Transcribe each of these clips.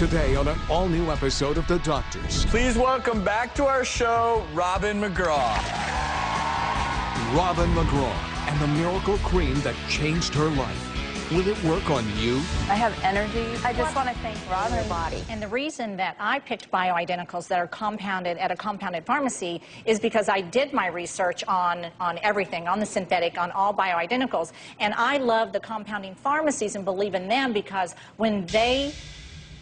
Today on an all-new episode of The Doctors. Please welcome back to our show, Robin McGraw. Robin McGraw and the miracle cream that changed her life. Will it work on you? I have energy. I just want to thank Robin's body. And the reason that I picked bioidenticals that are compounded at a compounded pharmacy is because I did my research on everything, on the synthetic, on all bioidenticals. And I love the compounding pharmacies and believe in them because when they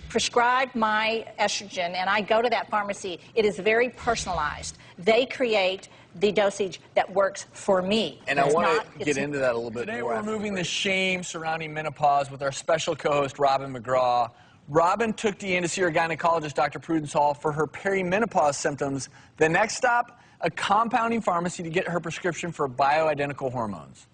prescribe my estrogen and I go to that pharmacy, it is very personalized. They create the dosage that works for me. And I want to get into that a little bit more. Today we're removing the shame surrounding menopause with our special co-host, Robin McGraw. Robin took Deanne to see her gynecologist, Dr. Prudence Hall, for her perimenopause symptoms. The next stop, a compounding pharmacy to get her prescription for bioidentical hormones.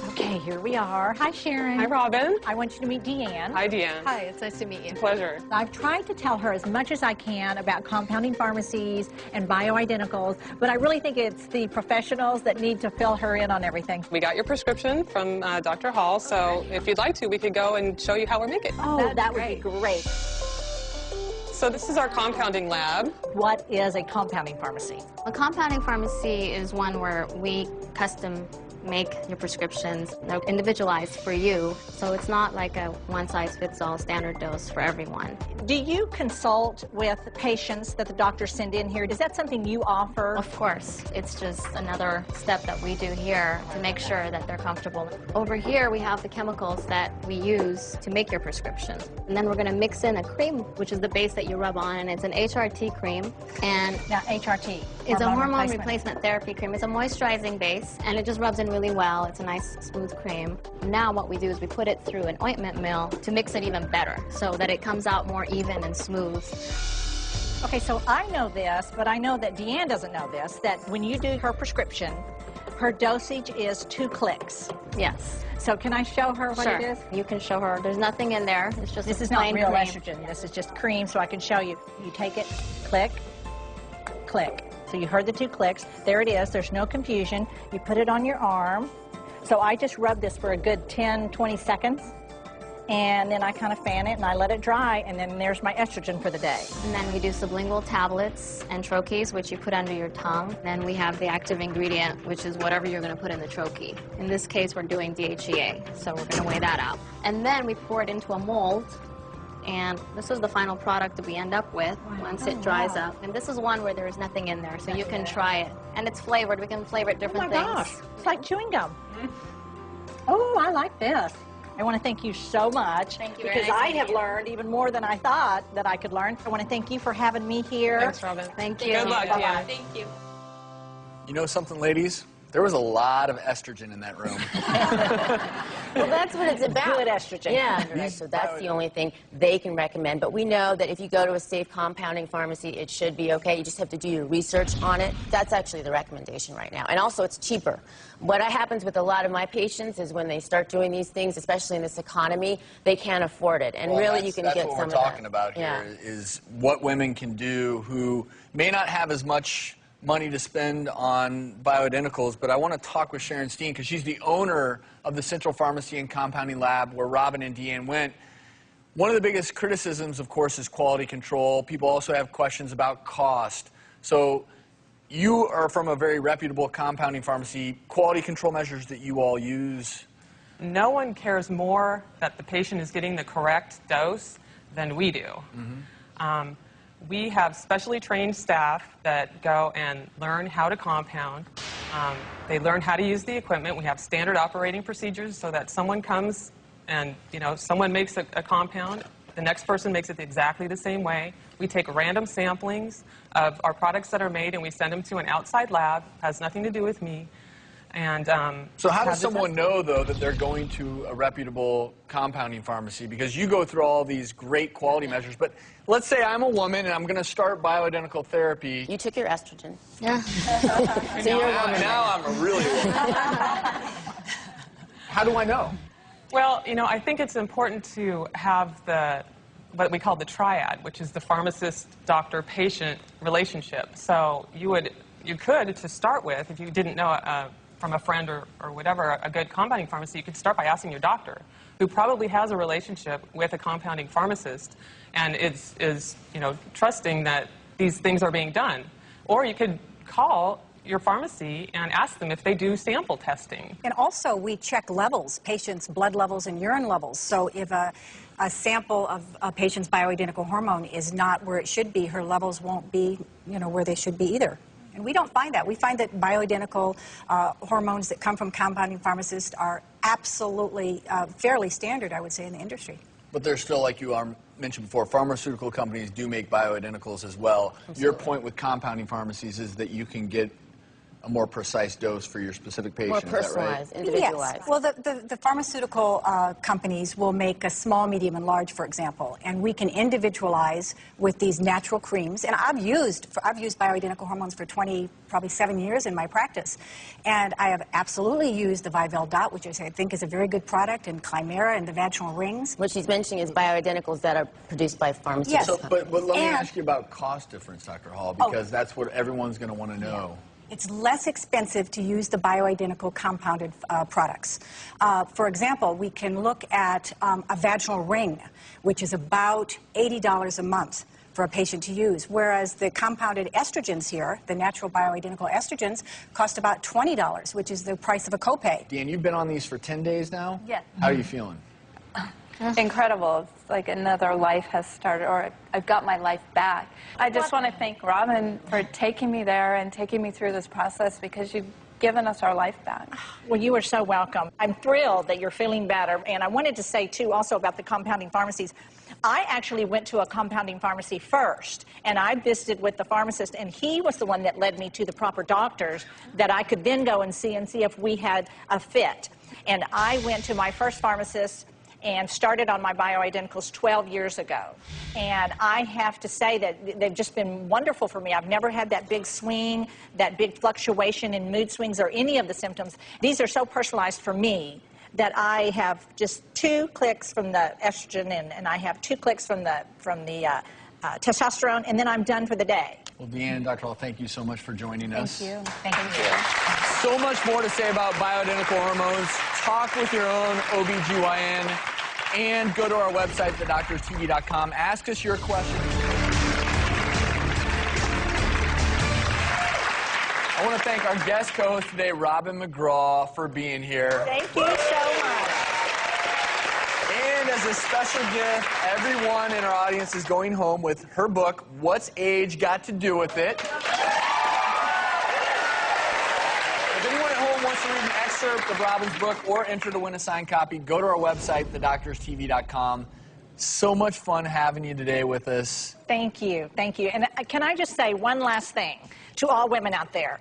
Okay, here we are. Hi, Sharon. Hi, Robin. I want you to meet Deanne. Hi, Deanne. Hi, it's nice to meet you. Pleasure. I've tried to tell her as much as I can about compounding pharmacies and bioidenticals, but I really think it's the professionals that need to fill her in on everything. We got your prescription from Dr. Hall, so if you'd like to, we could go and show you how we make it. Oh, that would be great. So this is our compounding lab. What is a compounding pharmacy? A compounding pharmacy is one where we custom make your prescriptions. They're individualized for you, so it's not like a one-size-fits-all standard dose for everyone. Do you consult with patients that the doctors send in here? Is that something you offer? Of course. It's just another step that we do here to make sure that they're comfortable. Over here, we have the chemicals that we use to make your prescription. And then we're going to mix in a cream, which is the base that you rub on, and it's an HRT cream. And now, HRT? It's a hormone replacement therapy cream. It's a moisturizing base, and it just rubs in really well. It's a nice, smooth cream. Now what we do is we put it through an ointment mill to mix it even better, so that it comes out more even and smooth. Okay, so I know this, but I know that Deanne doesn't know this, that when you do her prescription, her dosage is 2 clicks. Yes. So can I show her what it is? You can show her. There's nothing in there. It's just This is not real cream. estrogen. This is just cream, so I can show you. You take it, click, click. So you heard the 2 clicks. There it is. There's no confusion. You put it on your arm. So I just rub this for a good 10, 20 seconds. And then I kind of fan it and I let it dry, and then there's my estrogen for the day. And then we do sublingual tablets and troches, which you put under your tongue. Then we have the active ingredient, which is whatever you're going to put in the troche. In this case, we're doing DHEA, so we're going to weigh that out. And then we pour it into a mold, and this is the final product that we end up with once it dries up. And this is one where there is nothing in there, so you can try it. And it's flavored. We can flavor it different things. Gosh, it's like chewing gum. Oh, I like this. I want to thank you so much. Thank you. Because I have learned even more than I thought that I could learn. I want to thank you for having me here. Thanks, Robin. Thank you. Good luck, Deanne. Thank you. You know something, ladies? There was a lot of estrogen in that room. Well, that's what it's about. Good estrogen. Yeah, so that's the only thing they can recommend. But we know that if you go to a safe compounding pharmacy, it should be okay. You just have to do your research on it. That's actually the recommendation right now. And also, it's cheaper. What happens with a lot of my patients is when they start doing these things, especially in this economy, they can't afford it. And really, you can get some of that. That's what we're talking about here, is what women can do who may not have as much money to spend on bioidenticals, but I want to talk with Sharon Steen because she's the owner of the Central Pharmacy and Compounding Lab where Robin and Deanne went. One of the biggest criticisms, of course, is quality control. People also have questions about cost. So you are from a very reputable compounding pharmacy. Quality control measures that you all use? No one cares more that the patient is getting the correct dose than we do. We have specially trained staff that go and learn how to compound. They learn how to use the equipment. We have standard operating procedures so that someone comes and, someone makes a compound, the next person makes it exactly the same way. We take random samplings of our products that are made and we send them to an outside lab. Has nothing to do with me. And so how does someone know, though, that they're going to a reputable compounding pharmacy? Because you go through all these great quality measures, but let's say I'm a woman and I'm going to start bioidentical therapy. You took your estrogen. Yeah. So you're a woman. Now I'm a really woman. How do I know? Well, I think it's important to have what we call the triad, which is the pharmacist-doctor-patient relationship. So you could, to start with, if you didn't know from a friend or whatever, a good compounding pharmacy, you could start by asking your doctor, who probably has a relationship with a compounding pharmacist and is trusting that these things are being done. Or you could call your pharmacy and ask them if they do sample testing. And also, we check levels, patients' blood levels and urine levels. So if a sample of a patient's bioidentical hormone is not where it should be, her levels won't be, where they should be either. And we don't find that. We find that bioidentical hormones that come from compounding pharmacists are absolutely fairly standard, I would say, in the industry. But there's still, like you mentioned before, pharmaceutical companies do make bioidenticals as well. Absolutely. Your point with compounding pharmacies is that you can get a more precise dose for your specific patient. More personalized, right? individualized. Yes. Well, the pharmaceutical companies will make a small, medium, and large, for example, and we can individualize with these natural creams. And I've used bioidentical hormones for probably 7 years in my practice, and I have absolutely used the Vivel Dot, which I think is a very good product, and Chimera and the vaginal rings. What she's mentioning is bioidenticals that are produced by pharmaceutical Yes. companies. But let me ask you about cost difference, Dr. Hall, because that's what everyone's going to want to know. It's less expensive to use the bioidentical compounded products. For example, we can look at a vaginal ring, which is about $80 a month for a patient to use, whereas the compounded estrogens here, the natural bioidentical estrogens, cost about $20, which is the price of a copay. Dan, you've been on these for 10 days now? Yeah. How are you feeling? Incredible. It's like another life has started, or I've got my life back. I just want to thank Robin for taking me there and taking me through this process, because you've given us our life back. Well, you are so welcome. I'm thrilled that you're feeling better. And I wanted to say, too, also about the compounding pharmacies. I actually went to a compounding pharmacy first, and I visited with the pharmacist, and he was the one that led me to the proper doctors that I could then go and see if we had a fit. And I went to my first pharmacist and started on my bioidenticals 12 years ago. And I have to say that they've just been wonderful for me. I've never had that big swing, that big fluctuation in mood swings or any of the symptoms. These are so personalized for me that I have just 2 clicks from the estrogen and I have 2 clicks from the testosterone, and then I'm done for the day. Well, Deanne, Dr. Hall, thank you so much for joining us. Thank you. Thank you. So much more to say about bioidentical hormones. Talk with your own OBGYN and go to our website, thedoctorstv.com. Ask us your questions. I want to thank our guest co-host today, Robin McGraw, for being here. Thank you so much. And as a special gift, everyone in our audience is going home with her book, What's Age Got to Do with It? If anyone at home wants to read an excerpt of Robin's book or enter to win a signed copy, go to our website, thedoctorstv.com. So much fun having you today with us. Thank you. Thank you. And can I just say one last thing to all women out there?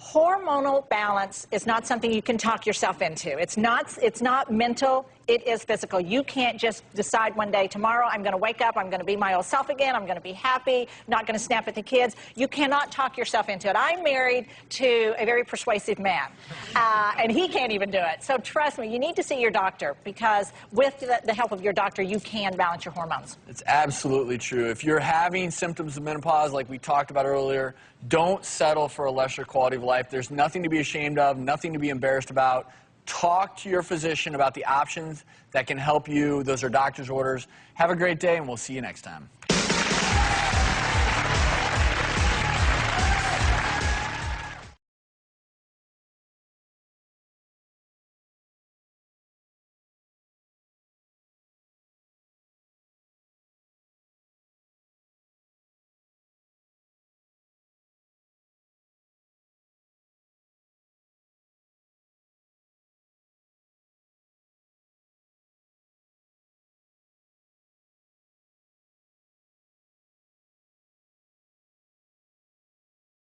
Hormonal balance is not something you can talk yourself into. It's not mental, it is physical. You can't just decide one day, tomorrow I'm going to wake up, I'm going to be my old self again, I'm going to be happy, not going to snap at the kids. You cannot talk yourself into it. I'm married to a very persuasive man, and he can't even do it. So trust me, you need to see your doctor, because with the help of your doctor, you can balance your hormones. It's absolutely true. If you're having symptoms of menopause, like we talked about earlier, don't settle for a lesser quality of life. There's nothing to be ashamed of, nothing to be embarrassed about. Talk to your physician about the options that can help you. Those are doctor's orders. Have a great day, and we'll see you next time.